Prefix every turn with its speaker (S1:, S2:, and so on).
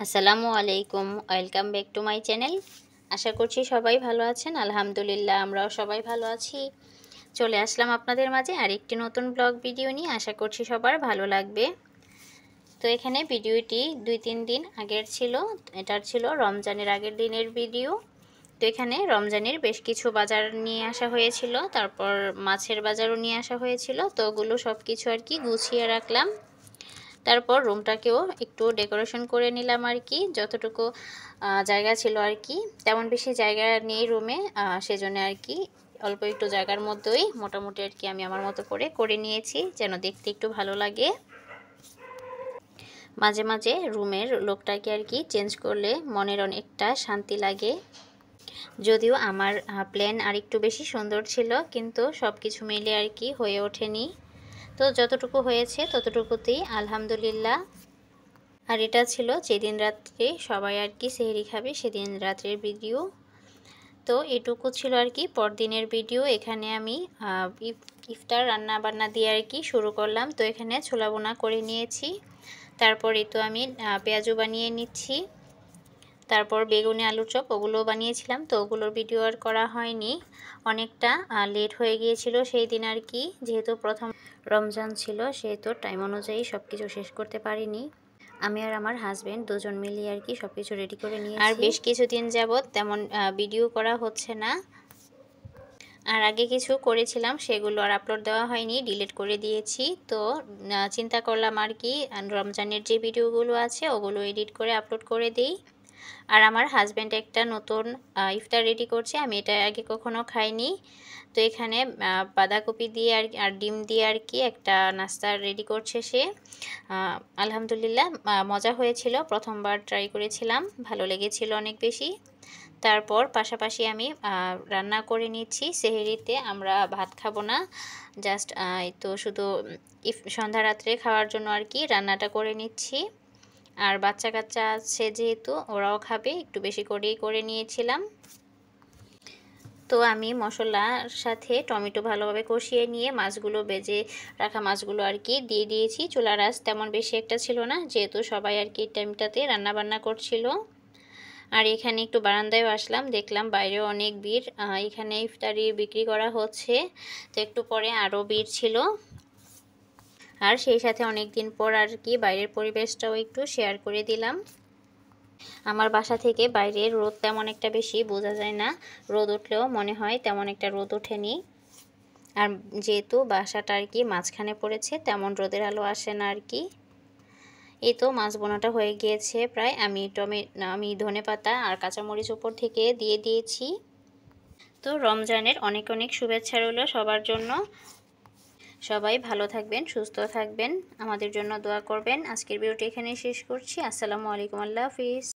S1: আসসালামু আলাইকুম, welcome back to my channel. আশা করছি সবাই ভালো আছেন। আলহামদুলিল্লাহ আমরাও সবাই ভালো আছি। চলে আসলাম আপনাদের মাঝে আরেকটি নতুন ব্লগ ভিডিও নিয়ে। আশা করছি সবার ভালো লাগবে। তো এখানে ভিডিওটি 2-3 দিন আগের ছিল। এটার ছিল রমজানের আগের দিনের ভিডিও। তো এখানে রমজানের বেশ কিছু বাজার নিয়ে আসা হয়েছিল, তারপর মাছের বাজারও নিয়ে আসা হয়েছিল। তো ওগুলো সব কিছু আর কি গুছিয়ে রাখলাম। তারপর রুমটাকেও একটু ডেকোরেশন করে নিলাম আর কি, যতটুকু জায়গা ছিল আর কি। তেমন বেশি জায়গা নেই রুমে, সেজন্য আর কি অল্প একটু জায়গার মধ্যেই মোটামুটি আর কি আমি আমার মতো করে নিয়েছি, যেন দেখতে একটু ভালো লাগে। মাঝে মাঝে রুমের লোকটাকে আর কি চেঞ্জ করলে মনের অনেকটা শান্তি লাগে। যদিও আমার প্ল্যান আর একটু বেশি সুন্দর ছিল, কিন্তু সব কিছু মিলে আর কি হয়ে ওঠেনি। তো যতটুকু হয়েছে ততটুকুতেই আলহামদুলিল্লাহ। আর এটা ছিল যেদিন রাত্রে সবাই আর কি সেহরি খাবে সেদিন রাত্রের ভিডিও। তো এটুকু ছিল আর কি পরদিনের ভিডিও। এখানে আমি ইফতার রান্না বান্না দিয়ে আর কি শুরু করলাম। তো এখানে ছোলা বোনা করে নিয়েছি, তারপরে তো আমি পেঁয়াজও বানিয়ে নিচ্ছি, তারপর বেগুনি আলুর চপ ওগুলো বানিয়েছিলাম। তো ওগুলোর ভিডিও আর করা হয়নি, অনেকটা লেট হয়ে গিয়েছিল সেই দিন আর কি। যেহেতু প্রথম রমজান ছিল সেহেতু টাইম অনুযায়ী সব কিছু শেষ করতে পারিনি। আমি আর আমার হাজবেন্ড দুজন মিলিয়ে আর কি সব কিছু রেডি করে নিয়েছি। আর বেশ কিছুদিন যাবত তেমন ভিডিও করা হচ্ছে না। আর আগে কিছু করেছিলাম সেগুলো আর আপলোড দেওয়া হয়নি, ডিলিট করে দিয়েছি। তো চিন্তা করলাম আর কি রমজানের যে ভিডিওগুলো আছে ওগুলো এডিট করে আপলোড করে দিই। আর আমার হাজব্যান্ড একটা নতুন ইফতার রেডি করছে, আমি এটা আগে কখনো খাইনি। তো এখানে বাঁধাকপি দিয়ে আর ডিম দিয়ে আর কি একটা নাস্তা রেডি করছে সে। আলহামদুলিল্লাহ মজা হয়েছিল, প্রথমবার ট্রাই করেছিলাম, ভালো লেগেছিল অনেক বেশি। তারপর পাশাপাশি আমি রান্না করে নিচ্ছি। সেহরিতে আমরা ভাত খাবো না, জাস্ট তো শুধু সন্ধ্যা রাত্রে খাওয়ার জন্য আর কি রান্নাটা করে নিচ্ছি। আর বাচ্চা কাচ্চা আছে যেহেতু ওরাও খাবে, একটু বেশি করেই করে নিয়েছিলাম। তো আমি মশলার সাথে টমেটো ভালোভাবে কষিয়ে নিয়ে মাছগুলো ভেজে রাখা মাছগুলো আর কি দিয়ে দিয়েছি। চুলার আঁচ তেমন বেশি একটা ছিল না, যেহেতু সবাই আর কি টাইমটাতে রান্নাবান্না করছিল। আর এখানে একটু বারান্দায়ও আসলাম, দেখলাম বাইরেও অনেক ভিড়, এখানে ইফতারি বিক্রি করা হচ্ছে। তো একটু পরে আরও ভিড় ছিল। আর সেই সাথে অনেক দিন পর আর কি বাইরের পরিবেশটাও একটু শেয়ার করে দিলাম। আমার বাসা থেকে বাইরের রোদ তেমন একটা বেশি বোঝা যায় না, রোদ উঠলেও মনে হয় তেমন একটা রোদ ওঠেনি। আর যেহেতু বাসাটা আর কি মাঝখানে পড়েছে, তেমন রোদের আলো আসে না আর কি। এই তো মাছ বোনাটা হয়ে গিয়েছে প্রায়। আমি ধনেপাতা আর কাঁচামরিচ উপর থেকে দিয়ে দিয়েছি। তো রমজানের অনেক অনেক শুভেচ্ছা রইল সবার জন্য। সবাই ভালো থাকবেন, সুস্থ থাকবেন, আমাদের জন্য দোয়া করবেন। আজকের ভিডিওটি এখানেই শেষ করছি। আসসালামু আলাইকুম, আল্লাহ হাফিজ।